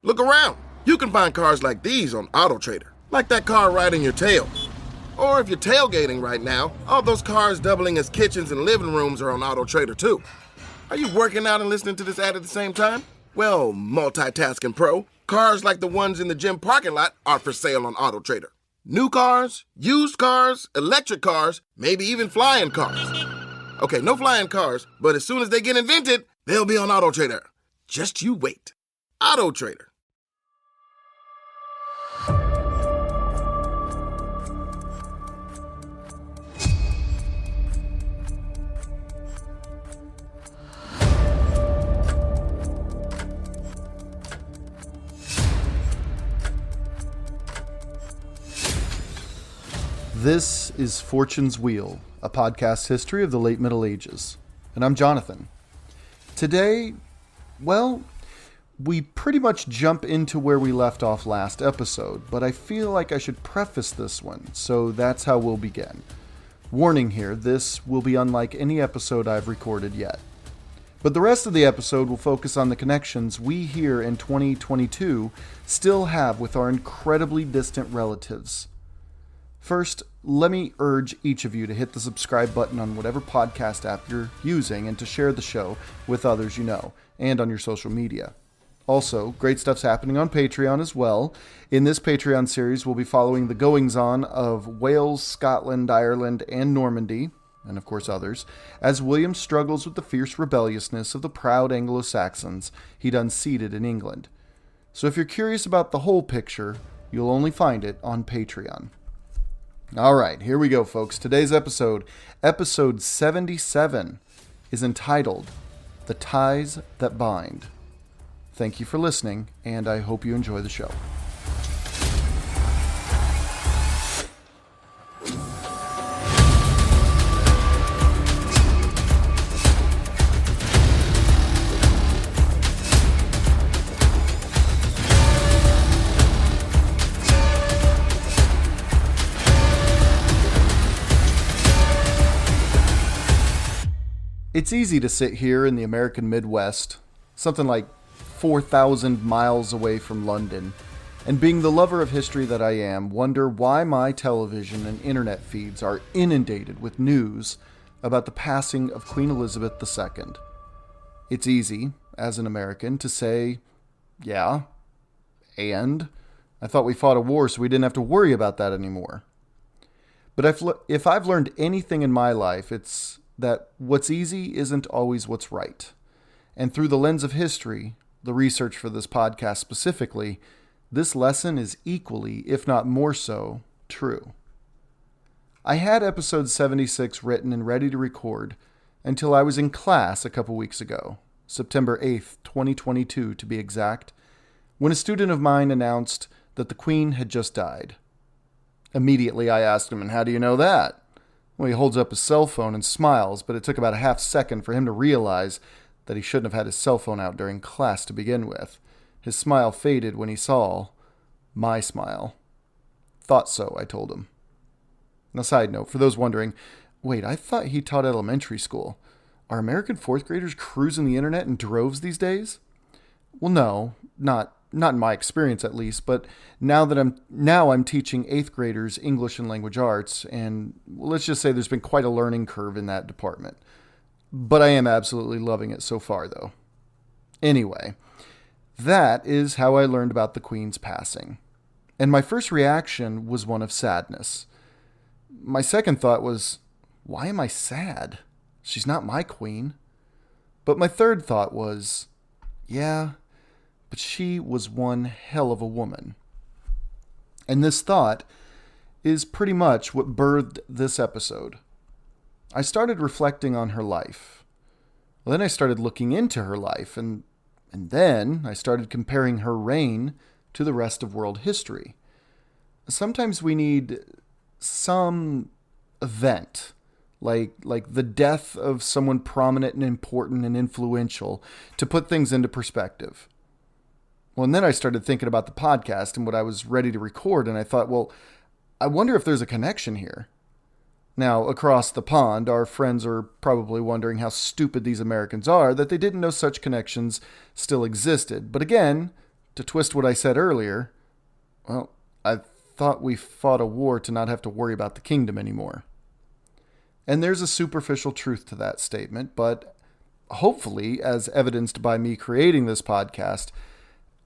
Look around. You can find cars like these on AutoTrader, like that car riding your tail. Or if you're tailgating right now, all those cars doubling as kitchens and living rooms are on AutoTrader too. Are you working out and listening to this ad at the same time? Well, multitasking pro, cars like the ones in the gym parking lot are for sale on AutoTrader. New cars, used cars, electric cars, maybe even flying cars. Okay, no flying cars, but as soon as they get invented, they'll be on AutoTrader. Just you wait. AutoTrader. This is Fortune's Wheel, a podcast history of the late Middle Ages. And I'm Jonathan. Today, well, we pretty much jump into where we left off last episode, but I feel like I should preface this one, so that's how we'll begin. Warning here, this will be unlike any episode I've recorded yet. But the rest of the episode will focus on the connections we here in 2022 still have with our incredibly distant relatives. First, let me urge each of you to hit the subscribe button on whatever podcast app you're using and to share the show with others you know and on your social media. Also, great stuff's happening on Patreon as well. In this Patreon series, we'll be following the goings-on of Wales, Scotland, Ireland, and Normandy, and of course others, as William struggles with the fierce rebelliousness of the proud Anglo-Saxons he'd unseated in England. So if you're curious about the whole picture, you'll only find it on Patreon. All right, here we go, folks. Today's episode 77, is entitled The Ties That Bind. Thank you for listening, and I hope you enjoy the show. It's easy to sit here in the American Midwest, something like 4,000 miles away from London, and being the lover of history that I am, wonder why my television and internet feeds are inundated with news about the passing of Queen Elizabeth II. It's easy, as an American, to say, yeah, and I thought we fought a war so we didn't have to worry about that anymore. But if I've learned anything in my life, it's that what's easy isn't always what's right. And through the lens of history, the research for this podcast specifically, this lesson is equally, if not more so, true. I had episode 76 written and ready to record until I was in class a couple weeks ago, September 8th, 2022 to be exact, when a student of mine announced that the Queen had just died. Immediately I asked him, "And how do you know that?" Well, he holds up his cell phone and smiles, but it took about a half second for him to realize that he shouldn't have had his cell phone out during class to begin with. His smile faded when he saw my smile. "Thought so," I told him. Now, side note, for those wondering, wait, I thought he taught elementary school. Are American fourth graders cruising the internet in droves these days? Well, no, not in my experience at least, but now I'm teaching 8th graders English and language arts, and let's just say there's been quite a learning curve in that department. But I am absolutely loving it so far, though. Anyway, that is how I learned about the Queen's passing. And my first reaction was one of sadness. My second thought was, why am I sad? She's not my queen. But my third thought was, yeah, but she was one hell of a woman. And this thought is pretty much what birthed this episode. I started reflecting on her life. Well, then I started looking into her life, and then I started comparing her reign to the rest of world history. Sometimes we need some event, like the death of someone prominent and important and influential, to put things into perspective. Well, and then I started thinking about the podcast and what I was ready to record, and I thought, well, I wonder if there's a connection here. Now, across the pond, our friends are probably wondering how stupid these Americans are that they didn't know such connections still existed. But again, to twist what I said earlier, well, I thought we fought a war to not have to worry about the kingdom anymore. And there's a superficial truth to that statement, but hopefully, as evidenced by me creating this podcast,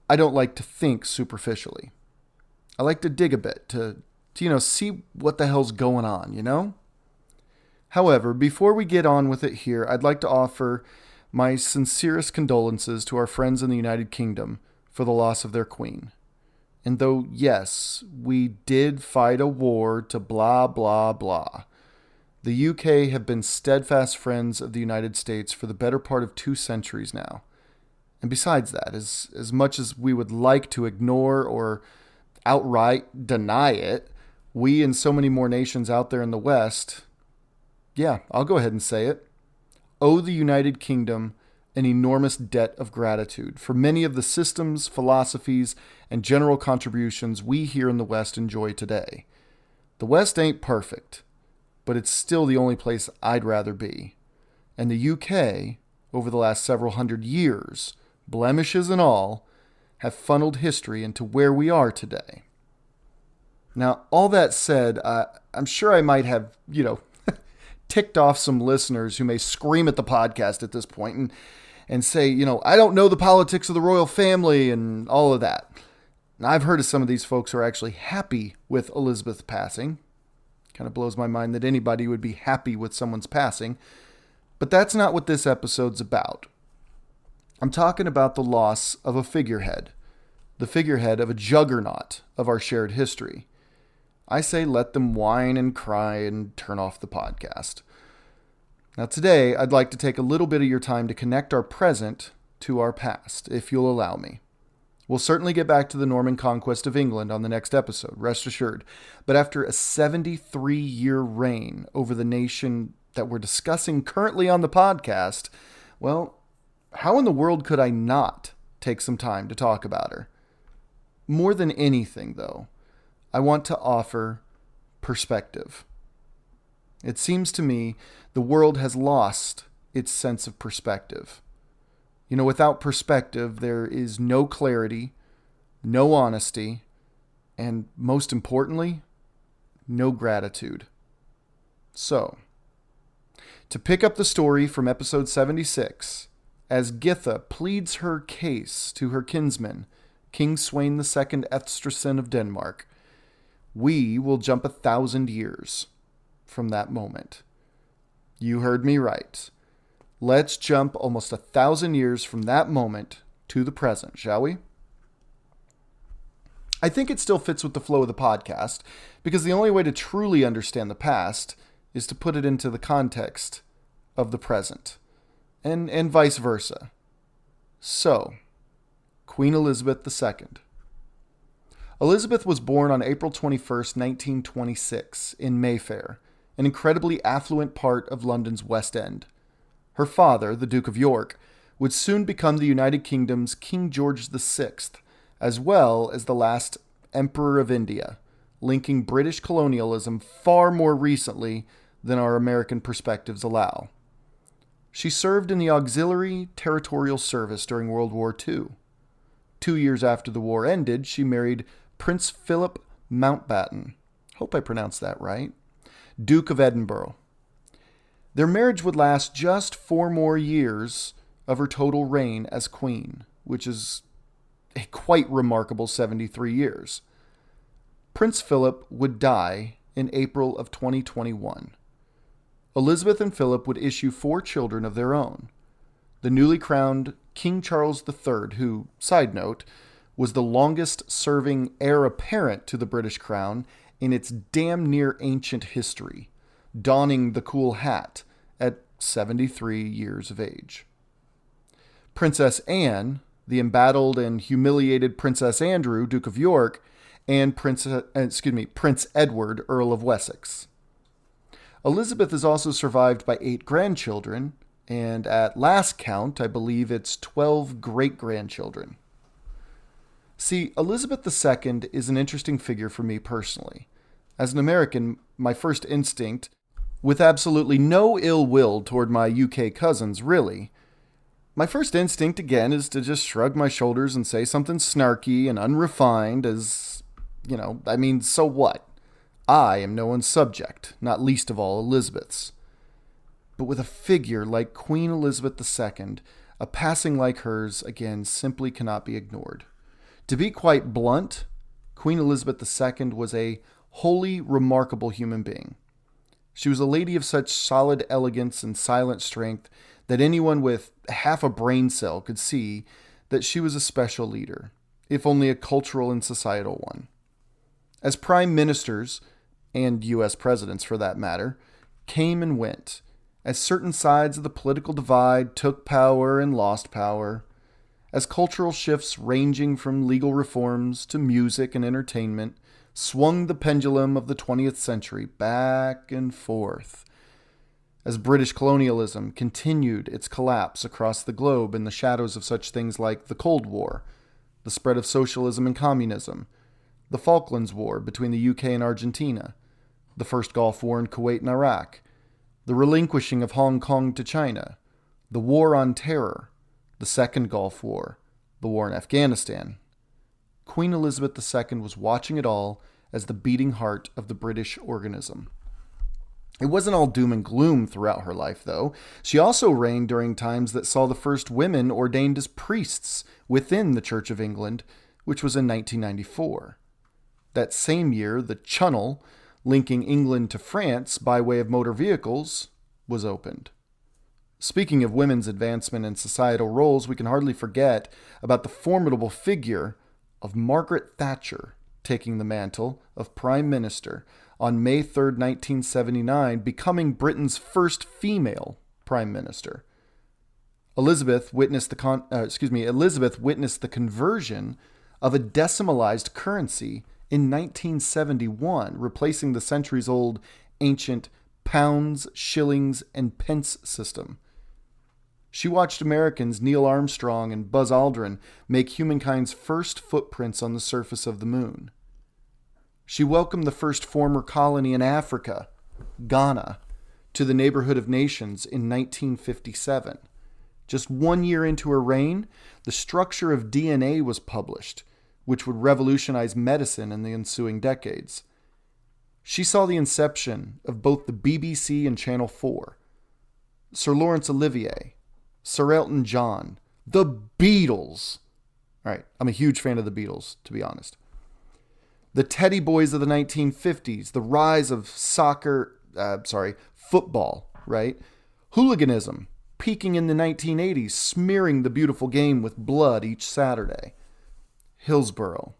I don't like to think superficially. I like to dig a bit to see what the hell's going on. However, before we get on with it here, I'd like to offer my sincerest condolences to our friends in the United Kingdom for the loss of their queen. And though, yes, we did fight a war to blah, blah, blah, the UK have been steadfast friends of the United States for the better part of 2 centuries now. And besides that, as much as we would like to ignore or outright deny it, we and so many more nations out there in the West, yeah, I'll go ahead and say it, owe the United Kingdom an enormous debt of gratitude for many of the systems, philosophies, and general contributions we here in the West enjoy today. The West ain't perfect, but it's still the only place I'd rather be. And the UK, over the last several hundred years, blemishes and all, have funneled history into where we are today. Now, all that said, I'm sure I might have, ticked off some listeners who may scream at the podcast at this point and say, I don't know the politics of the royal family and all of that. Now, I've heard of some of these folks who are actually happy with Elizabeth passing. Kind of blows my mind that anybody would be happy with someone's passing. But that's not what this episode's about. I'm talking about the loss of a figurehead. The figurehead of a juggernaut of our shared history. I say let them whine and cry and turn off the podcast. Now today, I'd like to take a little bit of your time to connect our present to our past, if you'll allow me. We'll certainly get back to the Norman conquest of England on the next episode, rest assured. But after a 73-year reign over the nation that we're discussing currently on the podcast, well, how in the world could I not take some time to talk about her? More than anything, though, I want to offer perspective. It seems to me the world has lost its sense of perspective. Without perspective, there is no clarity, no honesty, and most importantly, no gratitude. So, to pick up the story from episode 76, as Githa pleads her case to her kinsman, King Sweyn II Estridsson of Denmark, we will jump 1,000 years from that moment. You heard me right. Let's jump almost 1,000 years from that moment to the present, shall we? I think it still fits with the flow of the podcast, because the only way to truly understand the past is to put it into the context of the present, and vice versa. So, Queen Elizabeth II. Elizabeth was born on April 21st, 1926, in Mayfair, an incredibly affluent part of London's West End. Her father, the Duke of York, would soon become the United Kingdom's King George VI, as well as the last Emperor of India, linking British colonialism far more recently than our American perspectives allow. She served in the Auxiliary Territorial Service during World War II. 2 years after the war ended, she married Prince Philip Mountbatten, hope I pronounced that right, Duke of Edinburgh. Their marriage would last just 4 more years of her total reign as queen, which is a quite remarkable 73 years. Prince Philip would die in April of 2021. Elizabeth and Philip would issue 4 children of their own. The newly crowned King Charles III, who, side note, was the longest-serving heir apparent to the British crown in its damn near ancient history, donning the cool hat at 73 years of age. Princess Anne, the embattled and humiliated Princess Andrew, Duke of York, and Prince Edward, Earl of Wessex. Elizabeth is also survived by 8 grandchildren, and at last count, I believe it's 12 great-grandchildren. See, Elizabeth II is an interesting figure for me personally. As an American, my first instinct, with absolutely no ill will toward my UK cousins, really, My first instinct, again, is to just shrug my shoulders and say something snarky and unrefined so what? I am no one's subject, not least of all Elizabeth's. But with a figure like Queen Elizabeth II, a passing like hers, again, simply cannot be ignored. To be quite blunt, Queen Elizabeth II was a wholly remarkable human being. She was a lady of such solid elegance and silent strength that anyone with half a brain cell could see that she was a special leader, if only a cultural and societal one. As prime ministers, and U.S. presidents for that matter, came and went, as certain sides of the political divide took power and lost power, as cultural shifts ranging from legal reforms to music and entertainment swung the pendulum of the 20th century back and forth, as British colonialism continued its collapse across the globe in the shadows of such things like the Cold War, the spread of socialism and communism, the Falklands War between the UK and Argentina, the First Gulf War in Kuwait and Iraq, the relinquishing of Hong Kong to China, the War on Terror, the Second Gulf War, the war in Afghanistan. Queen Elizabeth II was watching it all as the beating heart of the British organism. It wasn't all doom and gloom throughout her life, though. She also reigned during times that saw the first women ordained as priests within the Church of England, which was in 1994. That same year, the Channel, linking England to France by way of motor vehicles, was opened. Speaking of women's advancement in societal roles, we can hardly forget about the formidable figure of Margaret Thatcher taking the mantle of Prime Minister on May 3rd, 1979, becoming Britain's first female Prime Minister. Elizabeth witnessed the conversion of a decimalized currency in 1971, replacing the centuries-old ancient pounds, shillings, and pence system. She watched Americans Neil Armstrong and Buzz Aldrin make humankind's first footprints on the surface of the moon. She welcomed the first former colony in Africa, Ghana, to the neighborhood of nations in 1957. Just 1 year into her reign, the structure of DNA was published, which would revolutionize medicine in the ensuing decades. She saw the inception of both the BBC and Channel 4. Sir Laurence Olivier, Sir Elton John, the Beatles. All right, I'm a huge fan of the Beatles, to be honest. The Teddy Boys of the 1950s, the rise of football, right? Hooliganism, peaking in the 1980s, smearing the beautiful game with blood each Saturday. Hillsborough.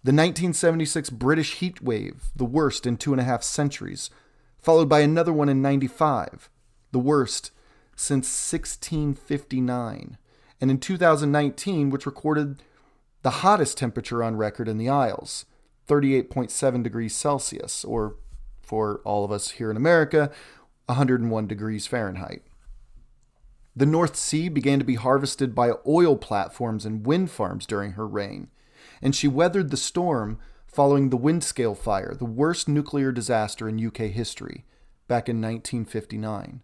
The 1976 British heat wave, the worst in 2.5 centuries, followed by another one in 95, the worst since 1659, and in 2019, which recorded the hottest temperature on record in the Isles, 38.7 degrees Celsius, or for all of us here in America, 101 degrees Fahrenheit. The North Sea began to be harvested by oil platforms and wind farms during her reign, and she weathered the storm following the Windscale fire, the worst nuclear disaster in UK history, back in 1959.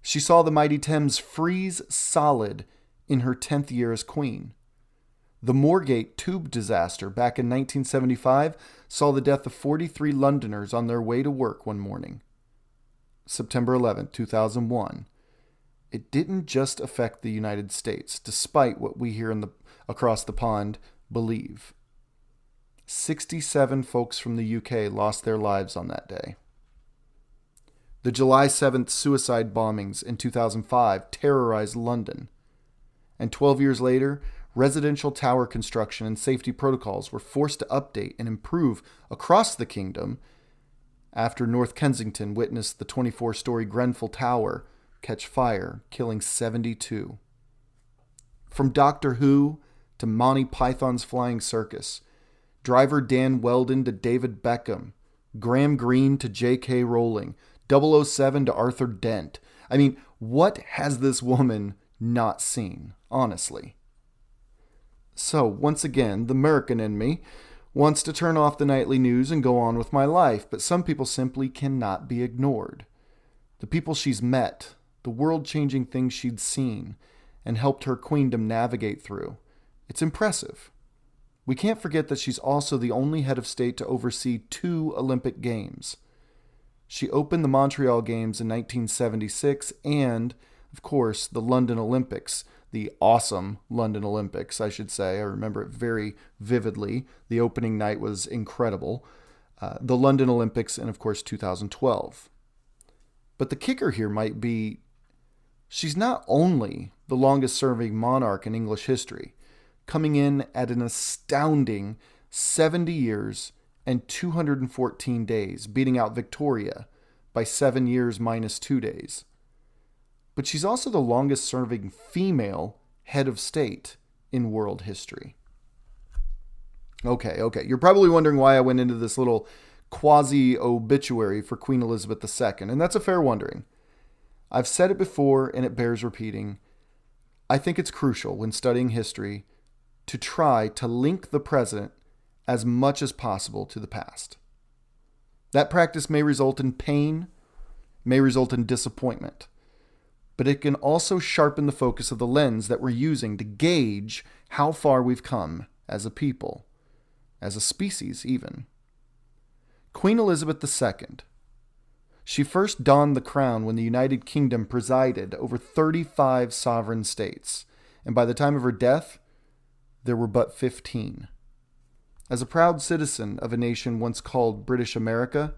She saw the mighty Thames freeze solid in her 10th year as queen. The Moorgate tube disaster back in 1975 saw the death of 43 Londoners on their way to work one morning. September 11, 2001. It didn't just affect the United States, despite what we here across the pond believe. 67 folks from the UK lost their lives on that day. The July 7th suicide bombings in 2005 terrorized London. And 12 years later, residential tower construction and safety protocols were forced to update and improve across the kingdom after North Kensington witnessed the 24-story Grenfell Tower catch fire, killing 72. From Doctor Who to Monty Python's Flying Circus, driver Dan Weldon to David Beckham, Graham Greene to J.K. Rowling, 007 to Arthur Dent. I mean, what has this woman not seen, honestly? So, once again, the American in me wants to turn off the nightly news and go on with my life, but some people simply cannot be ignored. The people she's met, the world-changing things she'd seen and helped her queendom navigate through. It's impressive. We can't forget that she's also the only head of state to oversee 2 Olympic Games. She opened the Montreal Games in 1976 and, of course, the London Olympics, the awesome London Olympics, I should say. I remember it very vividly. The opening night was incredible. The London Olympics and, of course, 2012. But the kicker here might be she's not only the longest-serving monarch in English history, coming in at an astounding 70 years and 214 days, beating out Victoria by 7 years minus 2 days. But she's also the longest-serving female head of state in world history. Okay. You're probably wondering why I went into this little quasi-obituary for Queen Elizabeth II, and that's a fair wondering. I've said it before, and it bears repeating. I think it's crucial when studying history to try to link the present as much as possible to the past. That practice may result in pain, may result in disappointment, but it can also sharpen the focus of the lens that we're using to gauge how far we've come as a people, as a species even. Queen Elizabeth II. She first donned the crown when the United Kingdom presided over 35 sovereign states, and by the time of her death, there were but 15. As a proud citizen of a nation once called British America,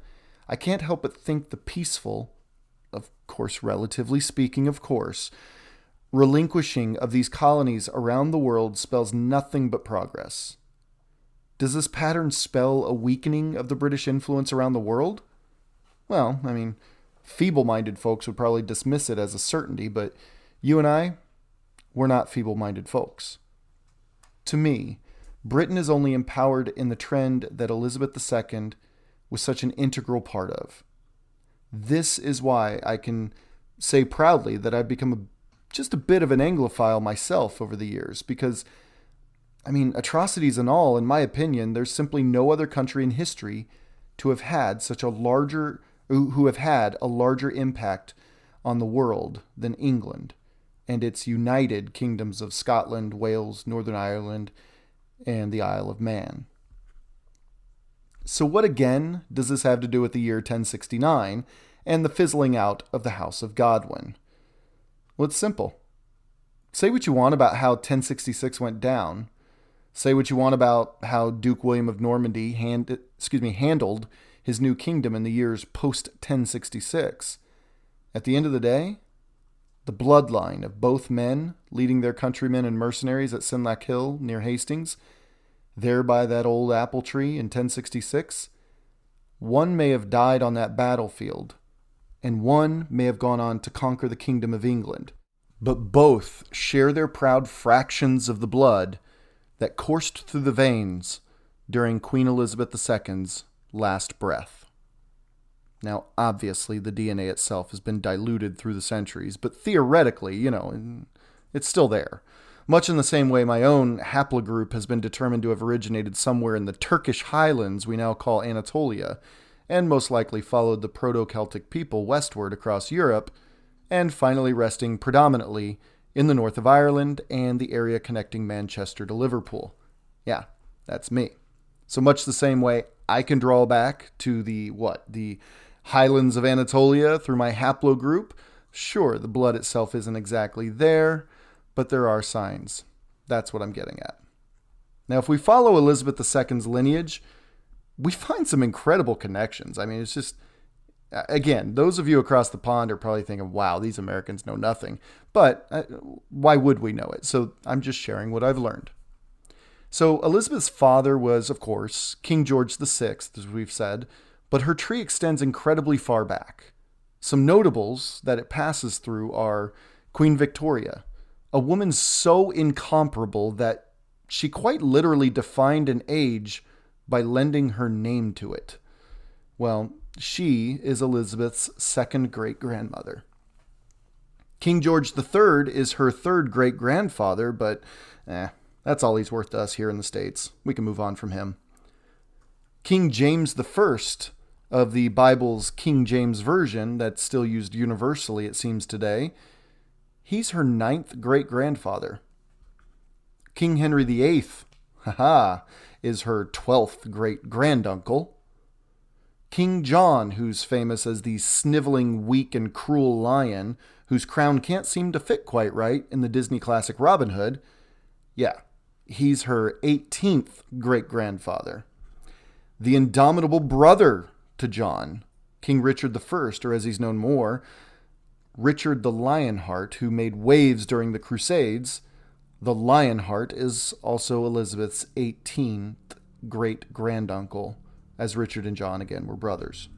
I can't help but think the peaceful, of course, relatively speaking, relinquishing of these colonies around the world spells nothing but progress. Does this pattern spell a weakening of the British influence around the world? Well, feeble-minded folks would probably dismiss it as a certainty, but you and I, we're not feeble-minded folks. To me, Britain is only empowered in the trend that Elizabeth II was such an integral part of. This is why I can say proudly that I've become just a bit of an Anglophile myself over the years, because, atrocities and all, in my opinion, there's simply no other country in history who have had a larger impact on the world than England and its united kingdoms of Scotland, Wales, Northern Ireland, and the Isle of Man. So what again does this have to do with the year 1069 and the fizzling out of the House of Godwin? Well, it's simple. Say what you want about how 1066 went down. Say what you want about how Duke William of Normandy handled his new kingdom in the years post-1066. At the end of the day, the bloodline of both men leading their countrymen and mercenaries at Senlac Hill near Hastings, there by that old apple tree in 1066, one may have died on that battlefield, and one may have gone on to conquer the kingdom of England, but both share their proud fractions of the blood that coursed through the veins during Queen Elizabeth II's last breath. Now, obviously, the DNA itself has been diluted through the centuries, but theoretically, it's still there. Much in the same way my own haplogroup has been determined to have originated somewhere in the Turkish highlands we now call Anatolia, and most likely followed the Proto-Celtic people westward across Europe, and finally resting predominantly in the north of Ireland and the area connecting Manchester to Liverpool. Yeah, that's me. So much the same way I can draw back to the highlands of Anatolia through my haplogroup. Sure, the blood itself isn't exactly there, but there are signs. That's what I'm getting at. Now, if we follow Elizabeth II's lineage, we find some incredible connections. It's just, again, those of you across the pond are probably thinking, wow, these Americans know nothing. But why would we know it? So I'm just sharing what I've learned. So Elizabeth's father was, of course, King George VI, as we've said, but her tree extends incredibly far back. Some notables that it passes through are Queen Victoria, a woman so incomparable that she quite literally defined an age by lending her name to it. Well, she is Elizabeth's second great-grandmother. King George III is her third great-grandfather, but that's all he's worth to us here in the States. We can move on from him. King James I of the Bible's King James Version that's still used universally, it seems today, he's her 9th great-grandfather. King Henry VIII, is her 12th great-granduncle. King John, who's famous as the sniveling, weak, and cruel lion whose crown can't seem to fit quite right in the Disney classic Robin Hood, he's her 18th great-grandfather. The indomitable brother to John, King Richard I, or as he's known more, Richard the Lionheart, who made waves during the Crusades. The Lionheart is also Elizabeth's 18th great-granduncle, as Richard and John, again, were brothers.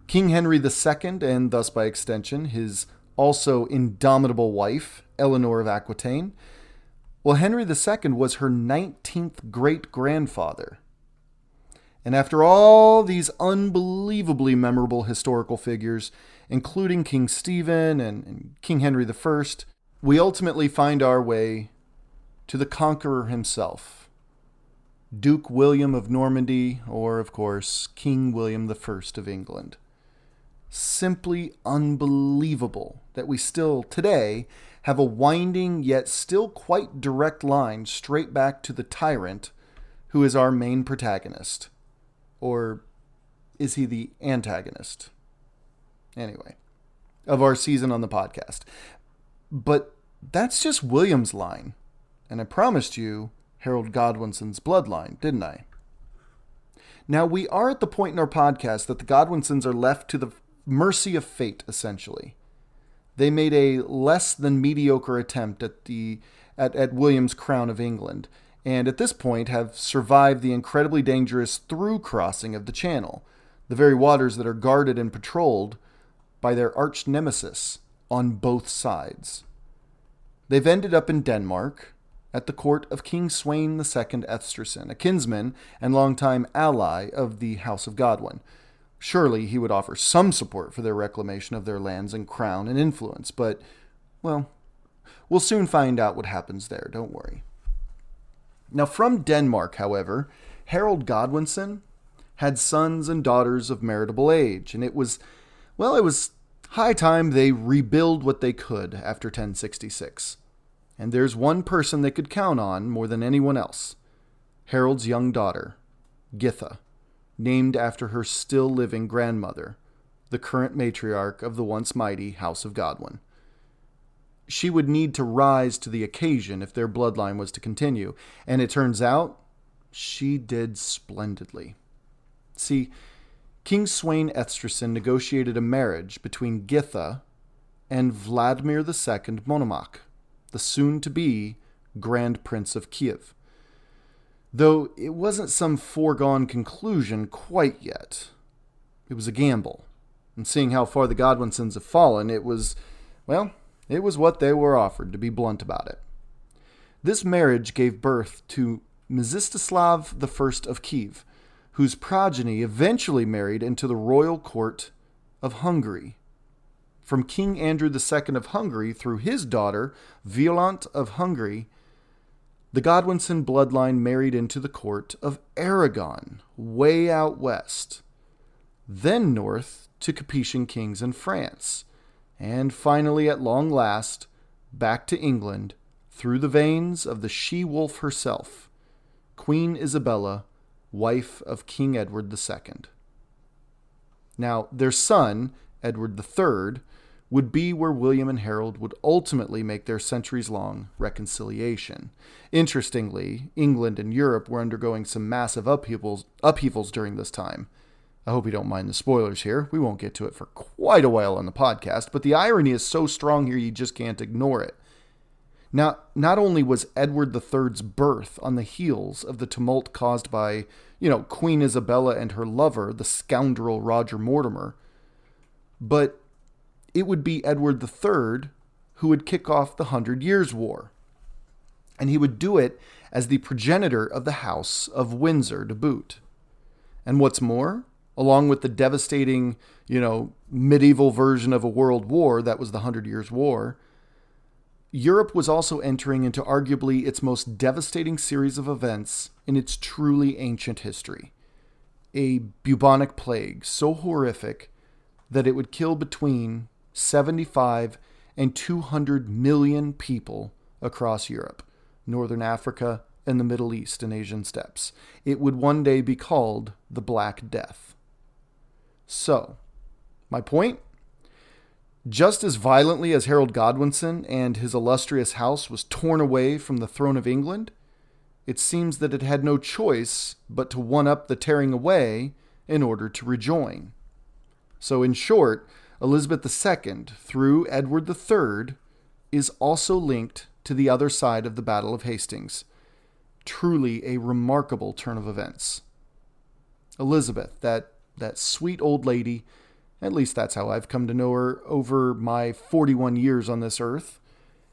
King Henry II, and thus by extension, his also indomitable wife, Eleanor of Aquitaine. Well, Henry II was her 19th great-grandfather. And after all these unbelievably memorable historical figures, including King Stephen and King Henry I, we ultimately find our way to the conqueror himself, Duke William of Normandy, or, of course, King William I of England. Simply unbelievable that we still, today, have a winding yet still quite direct line straight back to the tyrant who is our main protagonist. Or is he the antagonist? Anyway, of our season on the podcast. But that's just William's line. And I promised you Harold Godwinson's bloodline, didn't I? Now, we are at the point in our podcast that the Godwinsons are left to the mercy of fate, essentially. They made a less than mediocre attempt at William's crown of England, and at this point have survived the incredibly dangerous through crossing of the Channel, the very waters that are guarded and patrolled by their arch nemesis on both sides. They've ended up in Denmark, at the court of King Sweyn II Estridsson, a kinsman and longtime ally of the House of Godwin. Surely he would offer some support for their reclamation of their lands and crown and influence, but, well, we'll soon find out what happens there, don't worry. Now, from Denmark, however, Harold Godwinson had sons and daughters of meritable age, and it was high time they rebuild what they could after 1066. And there's one person they could count on more than anyone else, Harold's young daughter, Githa, named after her still living grandmother, the current matriarch of the once mighty House of Godwin. She would need to rise to the occasion if their bloodline was to continue, and it turns out she did splendidly. See, King Sweyn Estridsson negotiated a marriage between Githa and Vladimir II Monomakh, the soon-to-be Grand Prince of Kiev. Though it wasn't some foregone conclusion quite yet. It was a gamble. And seeing how far the Godwinsons have fallen, it was what they were offered, to be blunt about it. This marriage gave birth to Mstislav I of Kiev, whose progeny eventually married into the royal court of Hungary. From King Andrew II of Hungary through his daughter, Violante of Hungary, the Godwinson bloodline married into the court of Aragon, way out west. Then north to Capetian kings in France. And finally, at long last, back to England through the veins of the she-wolf herself, Queen Isabella, wife of King Edward II. Now, their son, Edward III, would be where William and Harold would ultimately make their centuries-long reconciliation. Interestingly, England and Europe were undergoing some massive upheavals during this time. I hope you don't mind the spoilers here. We won't get to it for quite a while on the podcast, but the irony is so strong here you just can't ignore it. Now, not only was Edward III's birth on the heels of the tumult caused by, Queen Isabella and her lover, the scoundrel Roger Mortimer, but it would be Edward III who would kick off the 100 Years' War. And he would do it as the progenitor of the House of Windsor to boot. And what's more, along with the devastating, medieval version of a world war that was the 100 Years' War, Europe was also entering into arguably its most devastating series of events in its truly ancient history. a bubonic plague so horrific that it would kill between 75 and 200 million people across Europe, Northern Africa, and the Middle East and Asian steppes. It would one day be called the Black Death. So, my point? Just as violently as Harold Godwinson and his illustrious house was torn away from the throne of England, it seems that it had no choice but to one-up the tearing away in order to rejoin. So in short, Elizabeth II, through Edward III, is also linked to the other side of the Battle of Hastings. Truly a remarkable turn of events. Elizabeth, that sweet old lady, at least that's how I've come to know her over my 41 years on this earth,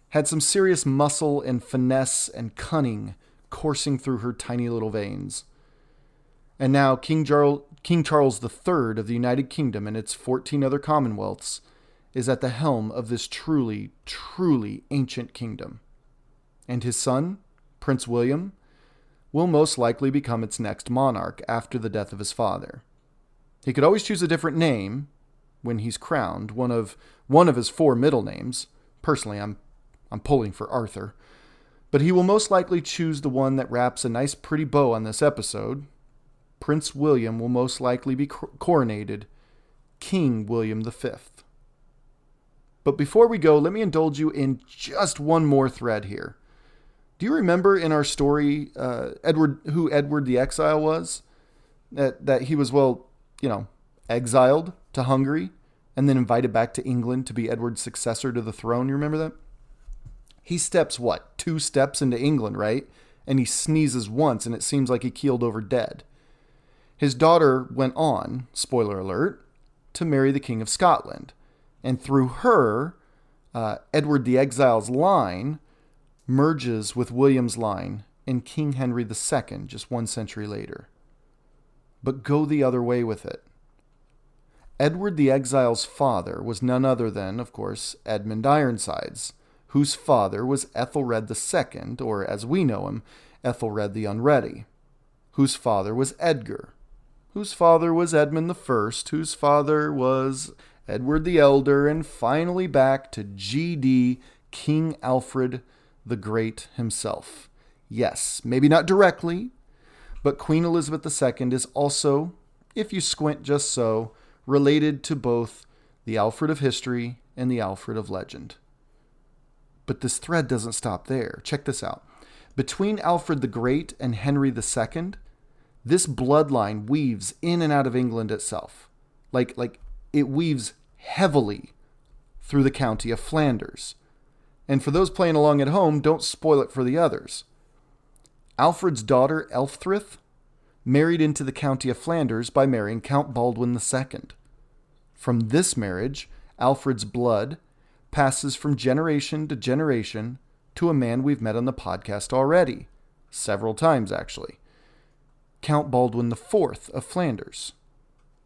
had some serious muscle and finesse and cunning coursing through her tiny little veins. And now King Charles III of the United Kingdom and its 14 other commonwealths is at the helm of this truly, truly ancient kingdom. And his son, Prince William, will most likely become its next monarch after the death of his father. He could always choose a different name when he's crowned, one of his 4 middle names. Personally, I'm pulling for Arthur. But he will most likely choose the one that wraps a nice pretty bow on this episode. Prince William will most likely be coronated King William V. But before we go, let me indulge you in just one more thread here. Do you remember in our story who Edward the Exile was? That he was, exiled to Hungary and then invited back to England to be Edward's successor to the throne. You remember that? He steps, 2 steps into England, right? And he sneezes once and it seems like he keeled over dead. His daughter went on, spoiler alert, to marry the King of Scotland. And through her, Edward the Exile's line merges with William's line in King Henry II just 1 century later. But go the other way with it. Edward the Exile's father was none other than, of course, Edmund Ironsides, whose father was Ethelred II, or as we know him, Ethelred the Unready, whose father was Edgar, whose father was Edmund I, whose father was Edward the Elder, and finally back to GD King Alfred the Great himself. Yes, maybe not directly, but Queen Elizabeth II is also, if you squint just so, related to both the Alfred of history and the Alfred of legend. But this thread doesn't stop there. Check this out. Between Alfred the Great and Henry II, this bloodline weaves in and out of England itself. Like it weaves heavily through the county of Flanders. And for those playing along at home, don't spoil it for the others. Alfred's daughter, Elfrith, married into the county of Flanders by marrying Count Baldwin II. From this marriage, Alfred's blood passes from generation to generation to a man we've met on the podcast already, several times actually, Count Baldwin IV of Flanders.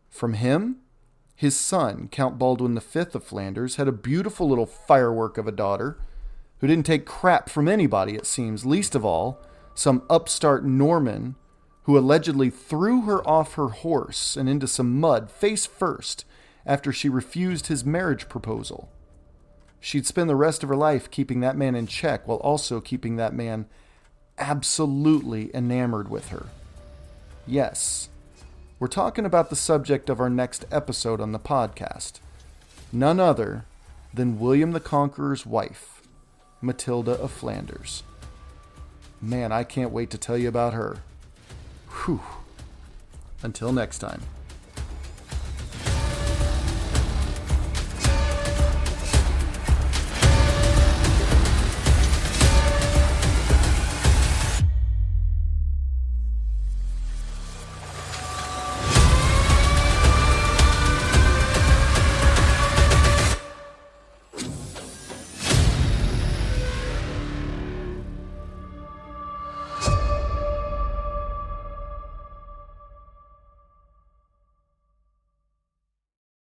From him, his son, Count Baldwin V of Flanders, had a beautiful little firework of a daughter who didn't take crap from anybody, it seems, least of all, some upstart Norman who allegedly threw her off her horse and into some mud face first after she refused his marriage proposal. She'd spend the rest of her life keeping that man in check while also keeping that man absolutely enamored with her. Yes, we're talking about the subject of our next episode on the podcast. None other than William the Conqueror's wife, Matilda of Flanders. Man, I can't wait to tell you about her. Whew. Until next time.